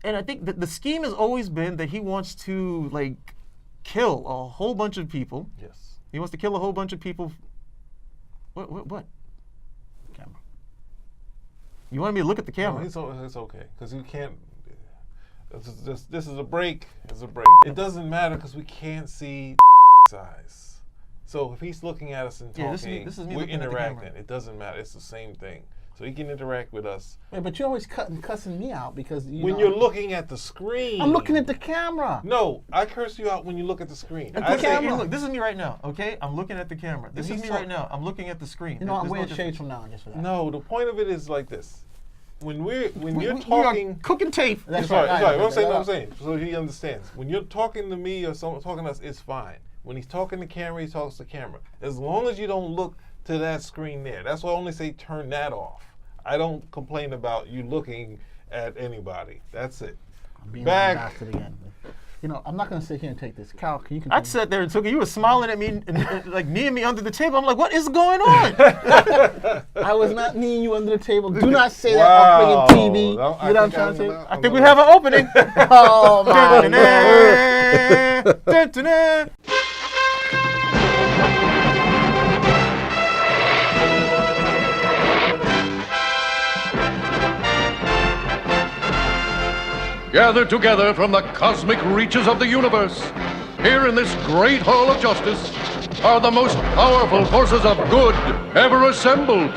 And I think that the scheme has always been that he wants to like kill a whole bunch of people. Yes. He wants to kill a whole bunch of people. What? Camera. You wanted me to look at the camera? No, it's okay because you can't. This is a break. It's a break. It doesn't matter because we can't see eyes. So if he's looking at us and talking, this is me we're looking at the interacting. camera. It doesn't matter. It's the same thing. So he can interact with us. Wait, but you're always cussing me out because You're looking at the screen. I'm looking at the camera. No, I curse you out when you look at the screen. At I the say, camera. Look, this is me right now. Okay, I'm looking at the camera. This is me right now. I'm looking at the screen. You know, I'm There's no wearing difference. shades from now on just for that. No, the point of it is like this. When you're We are talking, cooking tape. That's it's right. right. It's right. Right. What I'm saying, so he understands. When you're talking to me or someone talking to us, it's fine. When he's talking to camera, he talks to camera. As long as you don't look to that screen there. That's why I only say turn that off. I don't complain about you looking at anybody. That's it. I'm being Back. a bastard again. You know, I'm not going to sit here and take this. Cal, can you continue? I sat there and took it. You were smiling at me and like kneeing me under the table. I'm like, what is going on? I was not kneeing you under the table. Do not say that Wow. on friggin' TV. No, You know what I'm trying to say? I think we have an opening. Oh, my God. Dun-dun-dun. Gathered together from the cosmic reaches of the universe, here in this great hall of justice, are the most powerful forces of good ever assembled.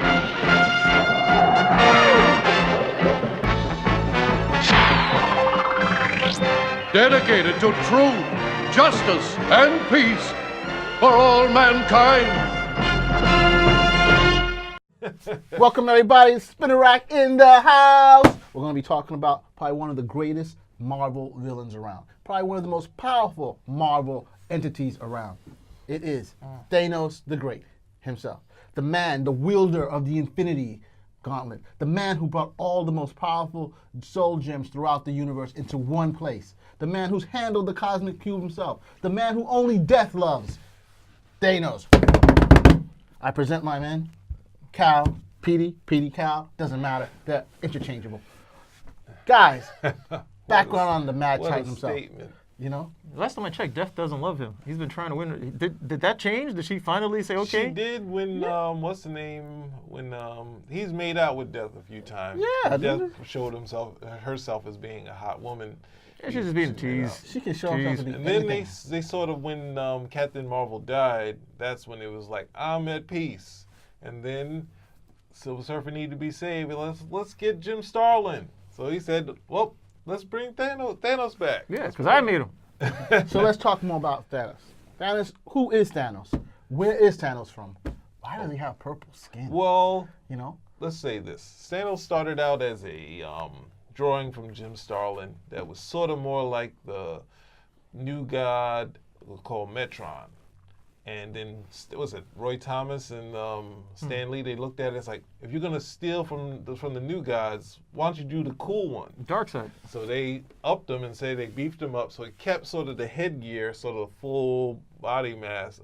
Dedicated to truth, justice, and peace for all mankind. Welcome, everybody. Spinner Rack in the house. We're going to be talking about probably one of the greatest Marvel villains around. Probably one of the most powerful Marvel entities around. It is Thanos the Great himself. The man, the wielder of the Infinity Gauntlet. The man who brought all the most powerful soul gems throughout the universe into one place. The man who's handled the cosmic cube himself. The man who only death loves. Thanos. I present my man, Cal, Petey, Cal, doesn't matter. They're interchangeable. Guys, background on the Mad What Titan a himself. statement. You know? Last time I checked, Death doesn't love him. He's been trying to win. Did that change? Did she finally say okay? She did when what's the name? When he's made out with Death a few times. Yeah, Death showed herself as being a hot woman. Yeah, she's just being teased. She can show herself to be And then anything. they sort of when Captain Marvel died, that's when it was like I'm at peace. And then Silver Surfer needed to be saved. Let's get Jim Starlin. So he said, well, let's bring Thanos back. Yeah, because I made him. So let's talk more about Thanos. Thanos, who is Thanos? Where is Thanos from? Why does he have purple skin? Well, You know? let's say this. Thanos started out as a drawing from Jim Starlin that was sort of more like the new god called Metron. And then, was it Roy Thomas and Stan Lee? They looked at it as like, if you're going to steal from the new gods, why don't you do the cool one? Darkseid. So they upped him and say they beefed him up. So it kept sort of the headgear, sort of full body mass,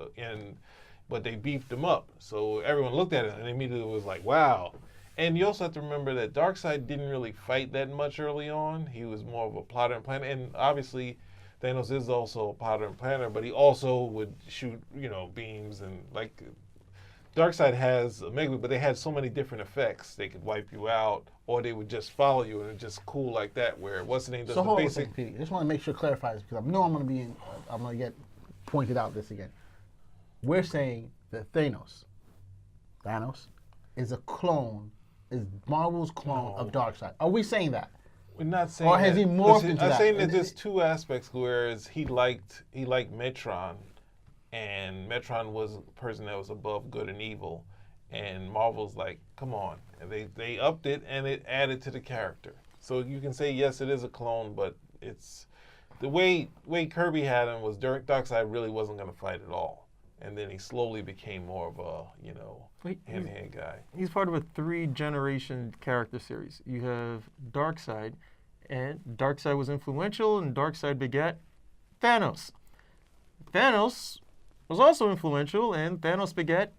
but they beefed him up. So everyone looked at it and immediately was like, wow. And you also have to remember that Darkseid didn't really fight that much early on. He was more of a plotter and planner. And obviously, Thanos is also a plotter and planner, but he also would shoot, beams and like Darkseid has Omega, but they had so many different effects. They could wipe you out, or they would just follow you, and it's just cool like that. Where what's the name does So the hold on a basic. second, Petey. I just want to make sure clarify this because I know I'm going to get pointed out this again. We're saying that Thanos is a clone, is Marvel's clone of Darkseid. Are we saying that? We're not saying. Or has that. he morphed into I'm that? saying that there's two aspects. Whereas he liked Metron, and Metron was a person that was above good and evil, and Marvel's like, come on, and they upped it and it added to the character. So you can say yes, it is a clone, but it's the way Kirby had him was Darkseid really wasn't going to fight at all, and then he slowly became more of a hand-to-hand guy. He's part of a 3-generation character series. You have Darkseid, and Darkseid was influential, and Darkseid begat Thanos. Thanos was also influential, and Thanos begat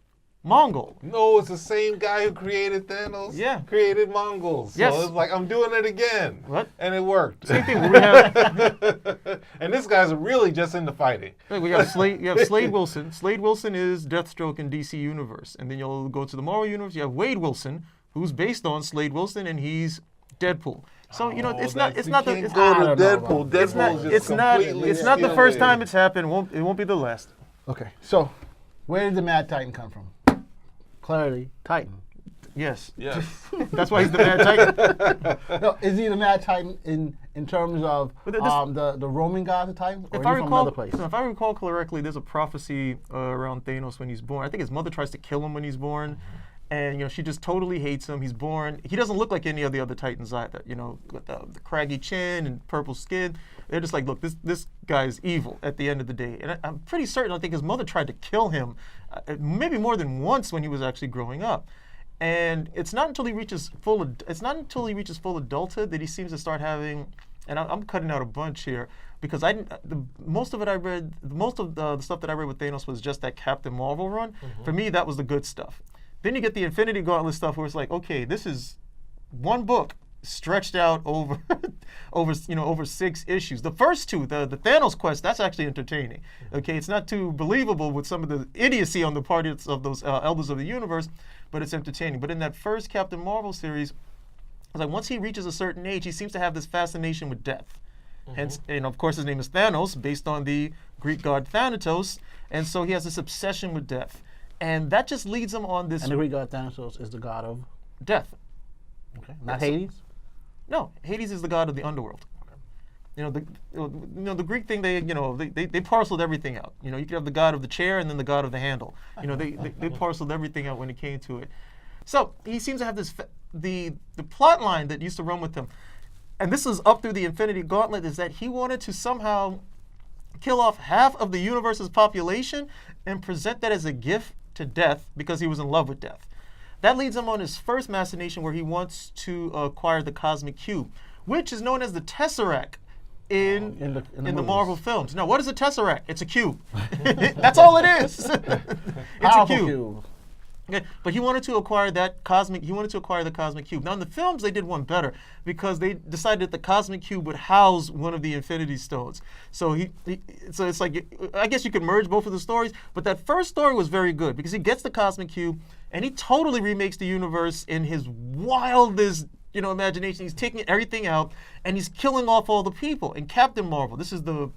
Mongol. No, it's the same guy who created Thanos. Yeah. Created Mongols. So Yes. it's like, I'm doing it again. What? And it worked. Same thing. We have And this guy's really just into fighting. we have Slade. You have Slade Wilson. Slade Wilson is Deathstroke in DC Universe, and then you'll go to the Marvel Universe. You have Wade Wilson, who's based on Slade Wilson, and he's Deadpool. So you know it's not the Go to I don't know Deadpool. about it's not Deadpool's just it's not completely it's not the first stealing. time it's happened. It won't be the last. Okay, so where did the Mad Titan come from? Clearly, Titan. Yes, Yes. that's why he's the Mad Titan. No, is he the Mad Titan in terms of But this- the Roman god of Titan, or If is I he from recall, another place? if I recall correctly, there's a prophecy around Thanos when he's born. I think his mother tries to kill him when he's born, and you know she just totally hates him. He's born. He doesn't look like any of the other Titans either. You know, with the craggy chin and purple skin. They're just like, look, this guy's evil at the end of the day. And I'm pretty certain. I think his mother tried to kill him, maybe more than once when he was actually growing up. And it's not until he reaches full adulthood that he seems to start having. And I'm cutting out a bunch here because most of the stuff that I read with Thanos was just that Captain Marvel run. For me, that was the good stuff. Then you get the Infinity Gauntlet stuff where it's like, okay, this is one book stretched out over over 6 issues. The first 2, the Thanos quest, that's actually entertaining. Okay, it's not too believable with some of the idiocy on the part of those elders of the universe, but it's entertaining. But in that first Captain Marvel series, it's like once he reaches a certain age, he seems to have this fascination with death. Hence, and of course, his name is Thanos, based on the Greek god Thanatos, and so he has this obsession with death, and that just leads him on this And the Greek god Thanos is the god of death. not Hades. No, Hades is the god of the underworld. You know the Greek thing. They parceled everything out. You know, you could have the god of the chair and then the god of the handle. You know, they parceled everything out when it came to it. So he seems to have this the plot line that used to run with him, and this is up through the Infinity Gauntlet, is that he wanted to somehow kill off half of the universe's population and present that as a gift to death because he was in love with death. That leads him on his first machination where he wants to acquire the Cosmic Cube, which is known as the Tesseract in the the movies. Marvel films. Now, what is a Tesseract? It's a cube. That's all it is. It's a Powerful cube. cube. Okay, but he wanted to acquire that cosmic. He wanted to acquire the Cosmic Cube. Now in the films, they did one better because they decided that the Cosmic Cube would house one of the Infinity Stones. So so it's like, I guess you could merge both of the stories. But that first story was very good because he gets the Cosmic Cube and he totally remakes the universe in his wildest, imagination. He's taking everything out and he's killing off all the people. And Captain Marvel, this is the,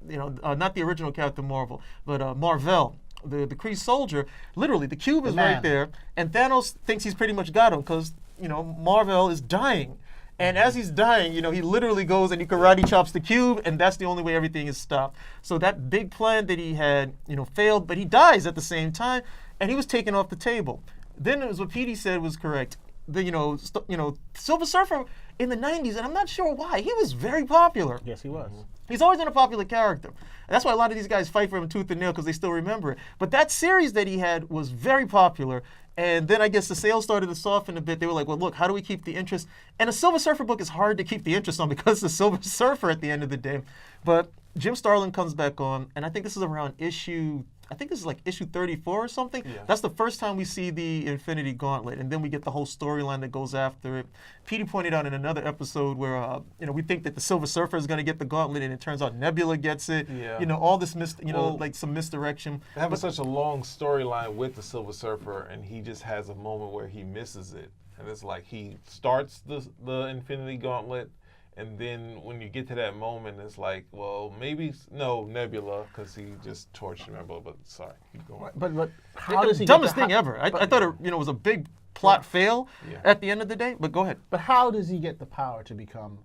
not the original Captain Marvel, but Marvel. The Kree soldier, literally, the cube is right there, and Thanos thinks he's pretty much got him because, Marvel is dying. And as he's dying, he literally goes and he karate chops the cube, and that's the only way everything is stopped. So that big plan that he had, failed, but he dies at the same time, and he was taken off the table. Then it was what Petey said was correct. Silver Surfer in the 90s, and I'm not sure why, he was very popular. Yes, he was. He's always been a popular character. And that's why a lot of these guys fight for him tooth and nail because they still remember it. But that series that he had was very popular. And then I guess the sales started to soften a bit. They were like, well, look, how do we keep the interest? And a Silver Surfer book is hard to keep the interest on because it's the Silver Surfer at the end of the day. But Jim Starlin comes back on, and I think this is around issue 34 or something. Yeah. That's the first time we see the Infinity Gauntlet, and then we get the whole storyline that goes after it. Petey pointed out in another episode where we think that the Silver Surfer is going to get the gauntlet, and it turns out Nebula gets it. Yeah. All this like some misdirection. They have such a long storyline with the Silver Surfer, and he just has a moment where he misses it. And it's like he starts the Infinity Gauntlet, and then when you get to that moment, it's like, well, maybe no Nebula because he just torched Nebula. But sorry, keep going. But how does he dumbest get the, thing ever. I thought it was a big plot fail at the end of the day. But go ahead. But how does he get the power to become,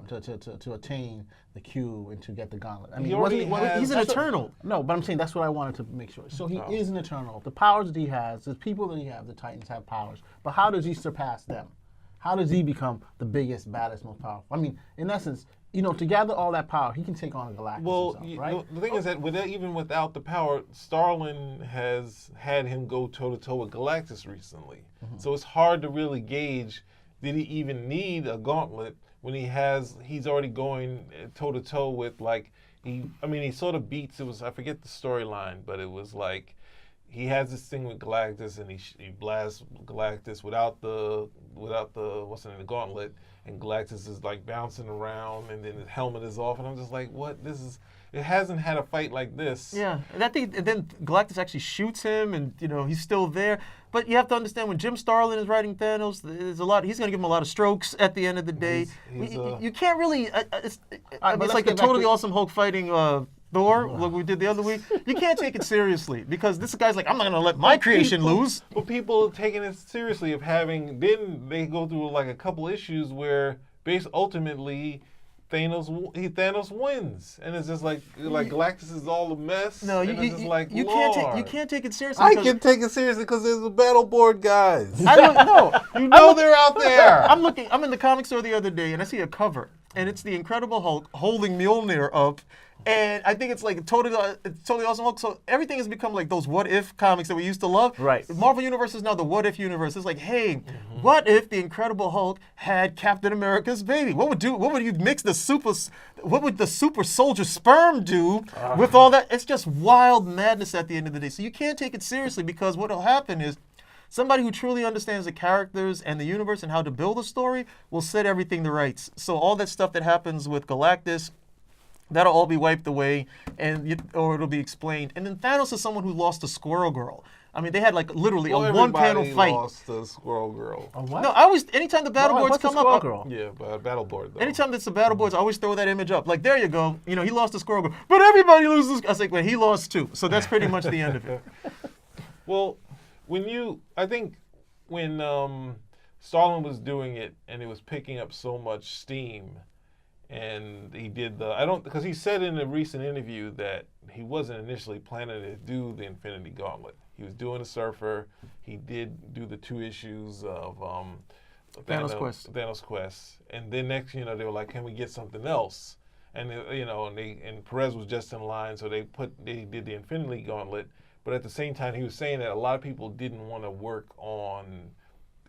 to attain the cube and to get the gauntlet? I mean, He's an Eternal. No, but I'm saying that's what I wanted to make sure. So he is an Eternal. The powers that he has, the people that he has, the Titans have powers. But how does he surpass them? How does he become the biggest, baddest, most powerful? I mean, in essence, to gather all that power, he can take on a Galactus himself, right? The thing is that even without the power, Starlin has had him go toe-to-toe with Galactus recently. So it's hard to really gauge, did he even need a gauntlet when he's already going toe-to-toe with, like, he sort of beats, I forget the storyline, but it was like, he has this thing with Galactus, and he blasts Galactus without the what's in the gauntlet, and Galactus is like bouncing around, and then his helmet is off, and I'm just like, what? It hasn't had a fight like this. Yeah, and then Galactus actually shoots him, and he's still there. But you have to understand, when Jim Starlin is writing Thanos, there's a lot. He's going to give him a lot of strokes at the end of the day. You can't really. It's like a totally awesome Hulk fighting Thor, like we did the other week. You can't take it seriously because this guy's like, I'm not going to let my creation lose. But people are taking it seriously then they go through like a couple issues where ultimately Thanos wins, and it's just like Galactus is all a mess. No, you can't take it seriously. I can take it seriously because there's the battle board guys. They're out there. I'm in the comic store the other day, and I see a cover, and it's the Incredible Hulk holding Mjolnir up. And I think it's like totally awesome Hulk. So everything has become like those what if comics that we used to love. Right. The Marvel Universe is now the what if universe. It's like, hey, what if the Incredible Hulk had Captain America's baby? What would the super soldier sperm do with all that? It's just wild madness at the end of the day. So you can't take it seriously because what will happen is somebody who truly understands the characters and the universe and how to build a story will set everything to rights. So all that stuff that happens with Galactus, that'll all be wiped away, or it'll be explained. And then Thanos is someone who lost to Squirrel Girl. I mean, they had like literally a one-panel fight. Lost to Squirrel Girl. A what? No, anytime the battle boards come up, Girl? Yeah, battle board though. anytime it's the battle boards, I always throw that image up. Like, there you go. He lost to Squirrel Girl, but everybody loses. I was like, well, he lost too. So that's pretty much the end of it. Well, I think when Stalin was doing it and it was picking up so much steam. And he did because he said in a recent interview that he wasn't initially planning to do the Infinity Gauntlet. He was doing a Surfer. He did do the 2 issues of Thanos Quest. And then next, they were like, can we get something else? And and Perez was just in line, so they did the Infinity Gauntlet. But at the same time, he was saying that a lot of people didn't want to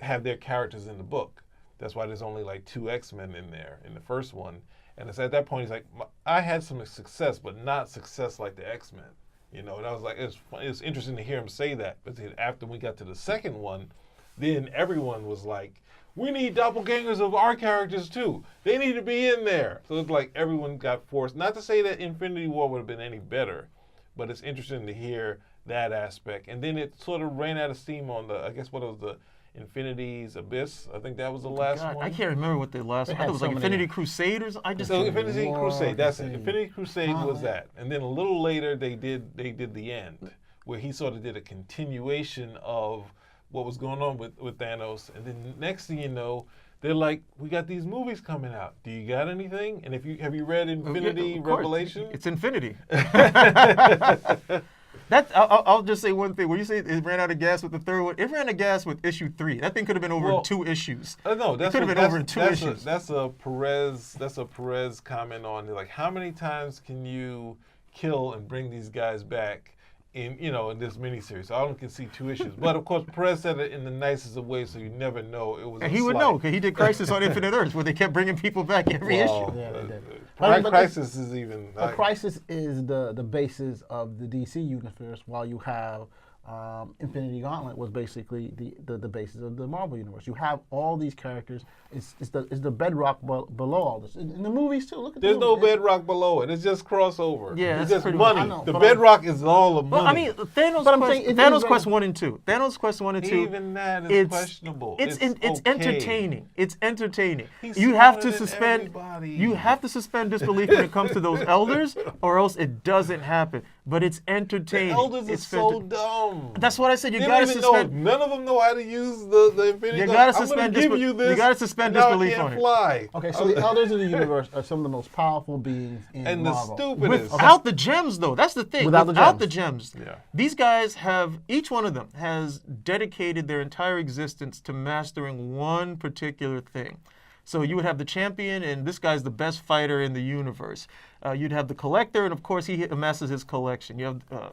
have their characters in the book. That's why there's only like 2 X-Men in there in the first one. And it's at that point, he's like, I had some success, but not success like the X-Men. And I was like, it's interesting to hear him say that. But then after we got to the second one, then everyone was like, we need doppelgangers of our characters too. They need to be in there. So it's like everyone got forced. Not to say that Infinity War would have been any better, but it's interesting to hear that aspect. And then it sort of ran out of steam on the Infinity's Abyss. I think that was the last one. I can't remember what the last one. I thought it was like Infinity Crusaders. Infinity Crusade. That's it. Infinity Crusade was that. And then a little later they did the end, where he sort of did a continuation of what was going on with Thanos. And then next thing you know, they're like, we got these movies coming out. Do you got anything? And have you read Infinity Revelation? It's Infinity. I'll just say one thing. When you say it ran out of gas with the third one, it ran out of gas with issue 3. That thing could have been over in 2 issues. No, it could have been over in 2 issues. That's a Perez comment on like, how many times can you kill and bring these guys back in this miniseries? So I only can see 2 issues. But of course, Perez said it in the nicest of ways, so you never know it was. And he would know because he did Crisis on Infinite Earths, where they kept bringing people back every issue. Yeah, they did. Crisis is even. Crisis is the basis of the DC universe, while you have Infinity Gauntlet was basically the basis of the Marvel universe. You have all these characters. It's the bedrock below all this. In the movies too. Look at there's no bedrock below it. It's just crossover. Yeah, it's just pretty money. much. The bedrock is all the money. Well, I mean, Thanos Quest 1 and 2. Thanos Quest 1 and 2. Even that is questionable. It's entertaining. It's entertaining. You have to suspend disbelief when it comes to those elders, or else it doesn't happen. But it's entertaining. The elders are so dumb. That's what I said. You gotta suspend. None of them know how to use the Infinity. You gotta suspend disbelief. You gotta suspend disbelief on it. Fly. Okay, so the elders of the universe are some of the most powerful beings in Marvel. And the stupidest. Without the gems, though, that's the thing. Without the gems, yeah. These guys each one of them has dedicated their entire existence to mastering one particular thing. So you would have the champion, and this guy's the best fighter in the universe. You'd have the collector, and of course he amasses his collection. You have the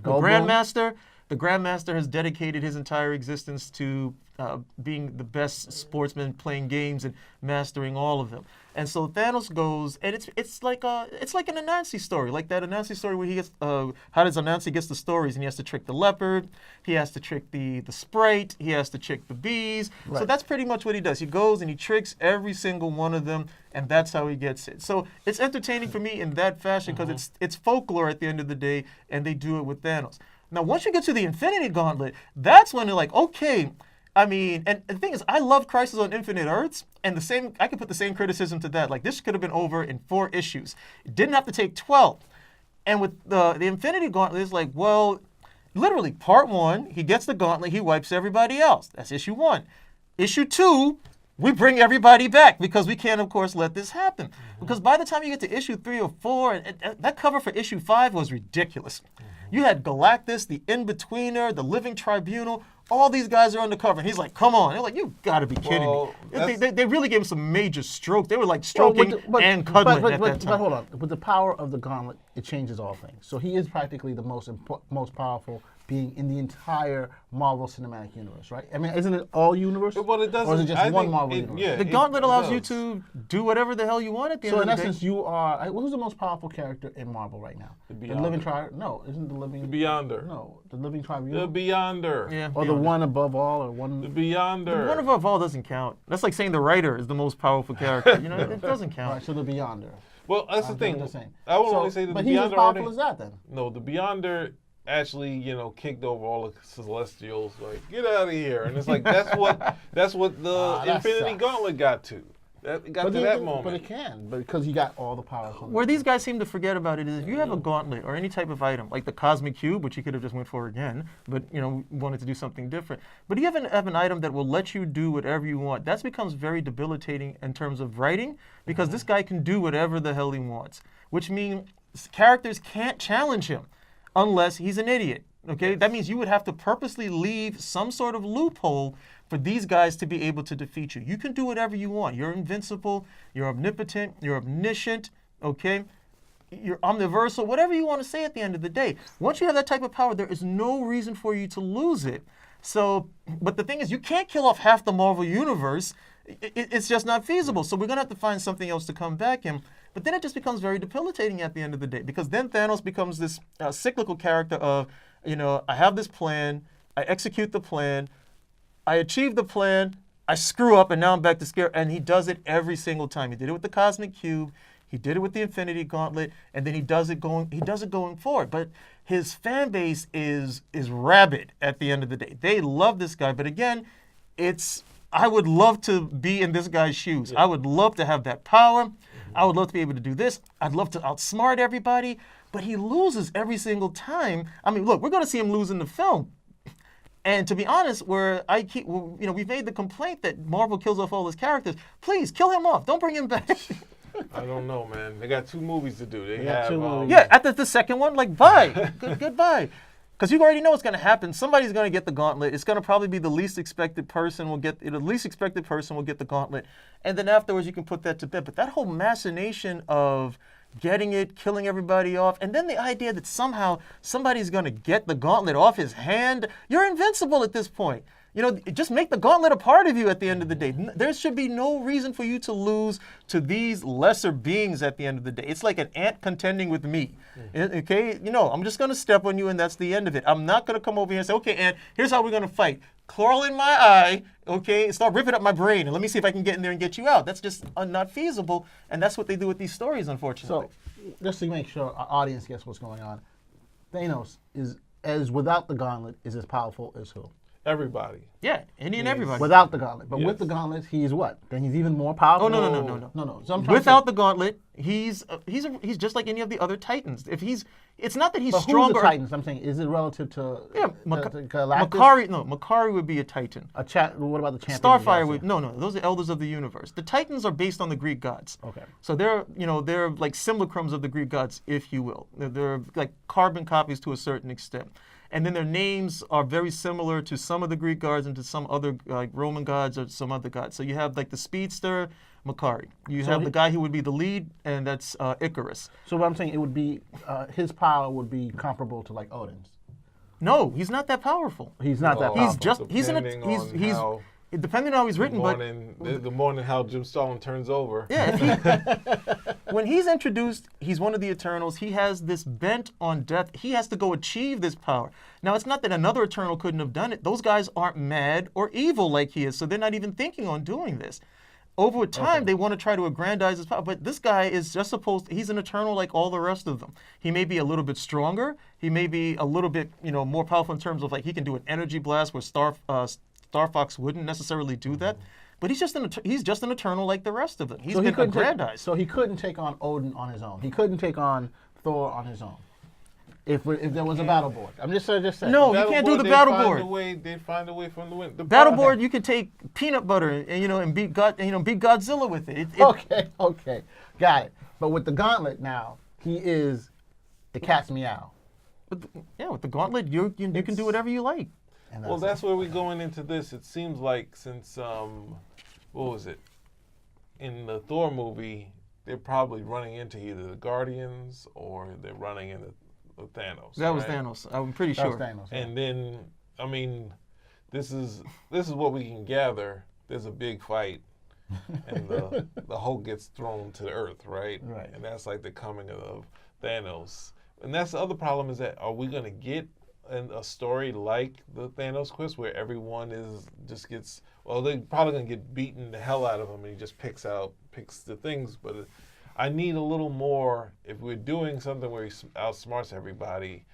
Grandmaster. The Grandmaster has dedicated his entire existence to being the best sportsman, playing games and mastering all of them. And so Thanos goes, and it's like an Anansi story, like that Anansi story where he gets how does Anansi gets the stories, and he has to trick the leopard, he has to trick the sprite, he has to trick the bees. Right. So that's pretty much what he does. He goes and he tricks every single one of them, and that's how he gets it. So it's entertaining for me in that fashion because it's folklore at the end of the day, and they do it with Thanos. Now, once you get to the Infinity Gauntlet, that's when they're like, okay. I mean, and the thing is, I love Crisis on Infinite Earths, and I could put the same criticism to that. Like, this could have been over in 4 issues. It didn't have to take 12. And with the Infinity Gauntlet, it's like, well, literally, part 1, he gets the gauntlet, he wipes everybody else. That's issue 1. Issue 2, we bring everybody back because we can't, of course, let this happen. Because by the time you get to issue 3 or 4, and that cover for issue 5 was ridiculous. You had Galactus, the In-Betweener, the Living Tribunal. All these guys are on the cover, and he's like, "Come on!" They're like, "You gotta be kidding me!" They really gave him some major stroke. They were like stroking and cuddling at that time. But hold on, with the power of the gauntlet, it changes all things. So he is practically the most powerful being in the entire Marvel Cinematic Universe, right? I mean, isn't it all universe? Well, it doesn't. Or is it just one Marvel universe? Yeah, the gauntlet allows you to do whatever the hell you want at the end So of in the day. essence, you are. Who's the most powerful character in Marvel right now? The Living Beyonder. No, isn't the Living? The Beyonder. No, the Living The Tribunal. Beyonder. Yeah. Or the one above all, or one. The Beyonder. One above all doesn't count. That's like saying the writer is the most powerful character. You know, it doesn't count. Right, so the Beyonder. Well, that's the thing. Just saying. I would So- only say that but the he's as Beyonder. powerful as that then. No, the Beyonder actually, kicked over all the Celestials. Like, get out of here! And it's like that's what the that Infinity sucks. Gauntlet got to. That got to that moment. But it can, because you got all the power. From Where these guys seem to forget about it is if you have a gauntlet or any type of item, like the Cosmic Cube, which he could have just went for again, but wanted to do something different. But you have an item that will let you do whatever you want. That becomes very debilitating in terms of writing because this guy can do whatever the hell he wants, which means characters can't challenge him unless he's an idiot. Okay, that means you would have to purposely leave some sort of loophole for these guys to be able to defeat you. You can do whatever you want. You're invincible, you're omnipotent, you're omniscient, okay? You're omniversal, whatever you want to say at the end of the day. Once you have that type of power, there is no reason for you to lose it. So, but the thing is, you can't kill off half the Marvel Universe. It's just not feasible. So we're going to have to find something else to come back in. But then it just becomes very debilitating at the end of the day because then Thanos becomes this cyclical character of, I have this plan, I execute the plan, I achieve the plan, I screw up, and now I'm back to scare. And he does it every single time. He did it with the Cosmic Cube, he did it with the Infinity Gauntlet, and then he does it going forward. But his fan base is rabid at the end of the day. They love this guy, but again, I would love to be in this guy's shoes. Yeah. I would love to have that power. I would love to be able to do this. I'd love to outsmart everybody, but he loses every single time. I mean, look, we're going to see him lose in the film. And to be honest, we've made the complaint that Marvel kills off all his characters. Please, kill him off. Don't bring him back. I don't know, man. They got 2 movies to do. They got have 2 movies. Yeah, at the second one, like, bye. Goodbye. Because you already know what's going to happen. Somebody's going to get the gauntlet. It's going to probably be the least expected person will get the gauntlet. And then afterwards, you can put that to bed. But that whole machination of getting it, killing everybody off, and then the idea that somehow somebody's going to get the gauntlet off his hand, you're invincible at this point. Just make the gauntlet a part of you at the end of the day. There should be no reason for you to lose to these lesser beings at the end of the day. It's like an ant contending with me. Okay? I'm just going to step on you and that's the end of it. I'm not going to come over here and say, okay, ant, here's how we're going to fight. Crawl in my eye, okay, and start ripping up my brain, and let me see if I can get in there and get you out. That's just not feasible, and that's what they do with these stories, unfortunately. So, just to make sure our audience gets what's going on, Thanos is without the gauntlet, is as powerful as who? Everybody. Yeah, any and everybody. Without the gauntlet. But Yes. with the gauntlet, he's what? Then he's even more powerful? Oh, no. No. So I'm trying Without the gauntlet, he's just like any of the other Titans. It's not that he's But stronger. who's the Titans? I'm saying, is it relative to, Yeah, to Galactus? Makari would be a Titan. What about the champion? Starfire would no. Those are elders of the universe. The Titans are based on the Greek gods. Okay. So they're like simulacrums of the Greek gods, if you will. They're like carbon copies to a certain extent. And then their names are very similar to some of the Greek gods and to some other like Roman gods or some other gods. So you have like the speedster, Makari. You have the guy who would be the lead, and that's Icarus. So what I'm saying, it would be, his power would be comparable to like Odin's. No, he's not that powerful. He's not that Oh. powerful. He's just he's Depending on Depending on how he's written, but the morning how Jim Stalin turns over. yeah, when he's introduced, he's one of the Eternals. He has this bent on death. He has to go achieve this power. Now, it's not that another Eternal couldn't have done it. Those guys aren't mad or evil like he is, so they're not even thinking on doing this. Over time, they want to try to aggrandize his power, but this guy is just he's an Eternal like all the rest of them. He may be a little bit stronger. He may be a little bit, more powerful in terms of like he can do an energy blast where Star Fox wouldn't necessarily do that. But he's just an Eternal like the rest of them. He's been aggrandized. So he couldn't take on Odin on his own. He couldn't take on Thor on his own. If there was a battle board, I'm just saying. No, you can't do the battle board. They find a way from the wind. The battle board, you could take peanut butter and beat beat Godzilla with it. Okay, got it. But with the gauntlet now, he is the cat's meow. With the gauntlet, you can do whatever you like. Well, that's where we're going into this. It seems like since what was it? In the Thor movie, they're probably running into either the Guardians or they're running into Thanos. That was Thanos. I'm pretty sure. That was Thanos. Yeah. And then, I mean, this is what we can gather. There's a big fight, and the Hulk gets thrown to the earth, right? Right. And that's like the coming of Thanos. And that's the other problem is that are we going to get a story like the Thanos quest where everyone they're probably going to get beaten the hell out of him and he just picks the things, but I need a little more. If we're doing something where he outsmarts everybody,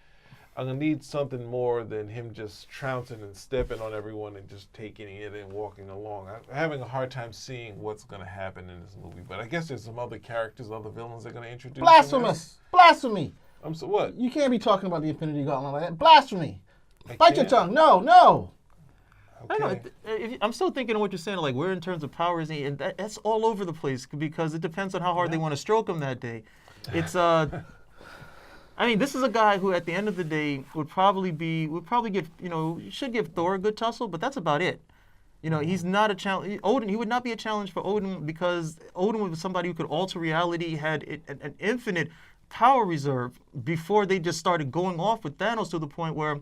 I'm going to need something more than him just trouncing and stepping on everyone and just taking it and walking along. I'm having a hard time seeing what's going to happen in this movie, but I guess there's some other characters, other villains they're going to introduce. Blasphemous! Blasphemy! So what? You can't be talking about the Infinity Gauntlet like that. Blasphemy! Bite your tongue. No. I don't know. I'm still thinking of what you're saying. Like, where in terms of powers, and that's all over the place because it depends on how hard they want to stroke him that day. It's I mean, this is a guy who, at the end of the day, would probably give should give Thor a good tussle, but that's about it. He's not a challenge. Odin, he would not be a challenge for Odin because Odin was somebody who could alter reality, had an infinite power reserve before they just started going off with Thanos to the point where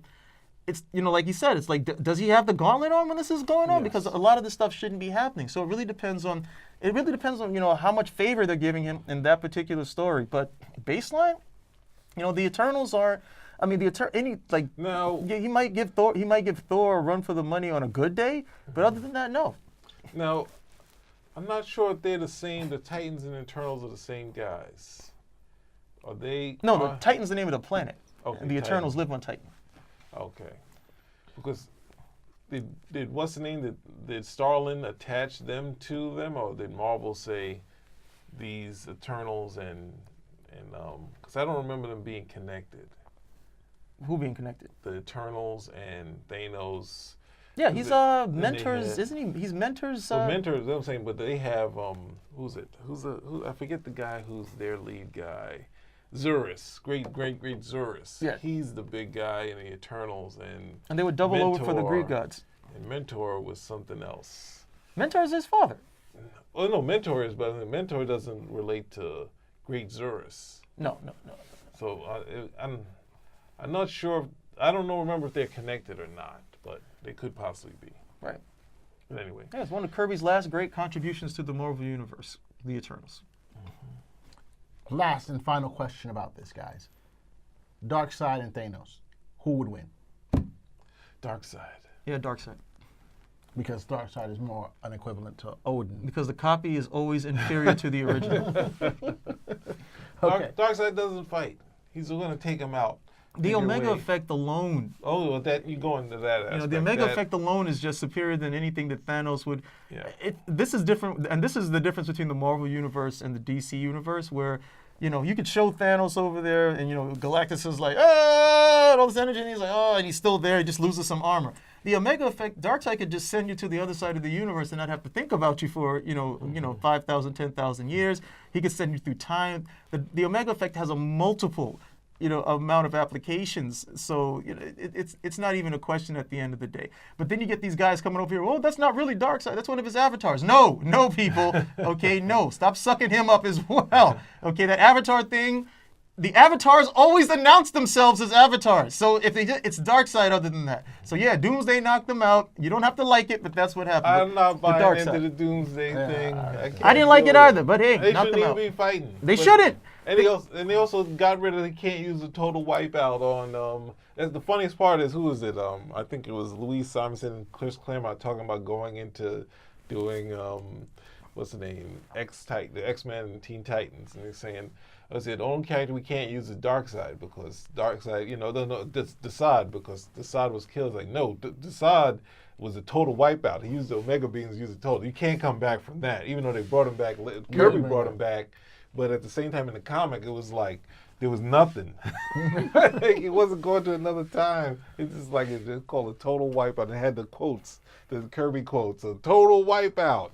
it's, like you said, it's like, does he have the gauntlet on when this is going on? Yes. Because a lot of this stuff shouldn't be happening. So it really depends on, how much favor they're giving him in that particular story. But baseline, the Eternals are, No. he might give Thor a run for the money on a good day, but other than that, no. Now, I'm not sure if they're the same. The Titans and Eternals are the same guys. Are they? No, the Titan's the name of the planet, Okay, and the Eternals live on Titan. Okay, because did what's the name? Did Starlin attach them to them, or did Marvel say these Eternals and because I don't remember them being connected. Who being connected? The Eternals and Thanos. Yeah, he's mentors, isn't he? He's mentors. Mentors. I'm saying, but they have who's it? Who I forget the guy who's their lead guy. Zurus, great Zurus. Yeah. He's the big guy in the Eternals, and they would double over for the Greek gods. And Mentor was something else. Mentor is his father. Well, no, Mentor is, but Mentor doesn't relate to Great Zurus. No. So I'm not sure. I don't remember if they're connected or not, but they could possibly be. Right. But anyway. Yeah, it's one of Kirby's last great contributions to the Marvel Universe, the Eternals. Last and final question about this, guys. Darkseid and Thanos. Who would win? Darkseid. Yeah, Darkseid. Because Darkseid is more an equivalent to Odin. Because the copy is always inferior to the original. Okay. Darkseid doesn't fight. He's going to take him out. The Either Omega way. Effect alone. Oh, well, you go into that aspect. The Omega Effect alone is just superior than anything that Thanos would. Yeah. This is different, and this is the difference between the Marvel Universe and the DC Universe, where you could show Thanos over there, and Galactus is like, all this energy, and he's like, and he's still there. He just loses some armor. The Omega Effect, Darkseid could just send you to the other side of the universe and not have to think about you for 5,000, 10,000 years. He could send you through time. The Omega Effect has a multiple amount of applications. So it's not even a question at the end of the day. But then you get these guys coming over here, oh, that's not really Darkseid. That's one of his avatars. No, people. Okay, no. Stop sucking him up as well. Okay, that avatar thing, the avatars always announce themselves as avatars. So if it's Darkseid other than that. So yeah, Doomsday knocked them out. You don't have to like it, but that's what happened. I'm not buying Dark into side. the Doomsday thing. I didn't like it either, but hey, They knocked shouldn't them even out. be fighting. They But- shouldn't. And they also got rid of. They can't use the total wipeout on. That's the funniest part is who is it? I think it was Louise Simonson and Chris Claremont talking about going into doing what's the name? The X-Men and Teen Titans, and they're saying, I said, the only character we can't use is Darkseid because Darkseid, Desaad because Desaad was killed. Like, no, Desaad was a total wipeout. He used the Omega beams, used the total. You can't come back from that, even though they brought him back. Kirby brought him back, but at the same time in the comic, it was like there was nothing. He wasn't going to another time. It's just like it's called a total wipeout. It had the quotes, the Kirby quotes, a total wipeout.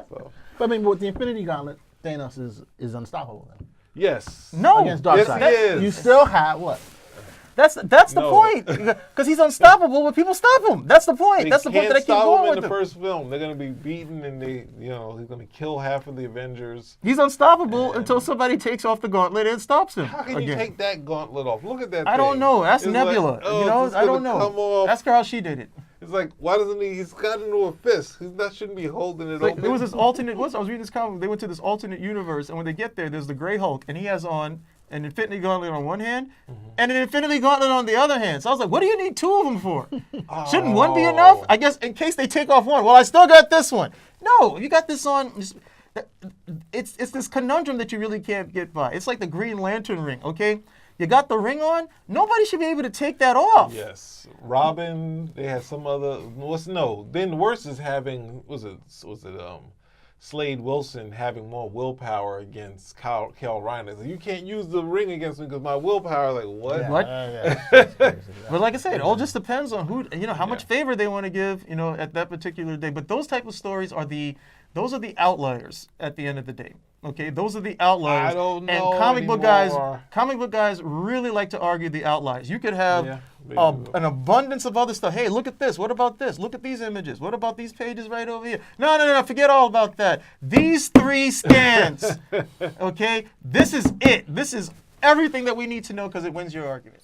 So. But I mean, with the Infinity Gauntlet, Thanos is unstoppable then. Yes. No. Against Darkseid. Yes, he is. You still have what? That's the No. point. Because he's unstoppable, but people stop him. That's the point. They That's the point can't that I keep stop going him with in the him. first film. They're gonna be beaten, and he's gonna kill half of the Avengers. He's unstoppable until somebody takes off the gauntlet and stops him. How can again. you take that gauntlet off? Look at that. I don't thing. know. That's It's Nebula. like, oh, you know, it's I don't gonna know. come off. Ask her how she did it. It's like, why doesn't he? He's got into a fist. Shouldn't be holding it Like, open. there was this alternate. I was reading this comic. They went to this alternate universe, and when they get there, there's the Gray Hulk, and he has on an Infinity Gauntlet on one hand, and an Infinity Gauntlet on the other hand. So I was like, what do you need two of them for? Shouldn't one be enough? I guess in case they take off one. Well, I still got this one. No, you got this on. It's this conundrum that you really can't get by. It's like the Green Lantern ring. Okay, you got the ring on. Nobody should be able to take that off. Yes, Robin. They had some other. Then worse is having was it Slade Wilson having more willpower against Kal Reiner. Like, you can't use the ring against me because my willpower. Like what? What? That's crazy. But like I said, it all just depends on who, how much favor they want to give, at that particular day. But those type of stories are the outliers at the end of the day. Okay, those are the outliers. I don't know And comic anymore. book guys really like to argue the outliers. You could have Yeah, they do. an abundance of other stuff. Hey, look at this. What about this? Look at these images. What about these pages right over here? No. Forget all about that. These three stands. Okay, this is it. This is everything that we need to know because it wins your argument.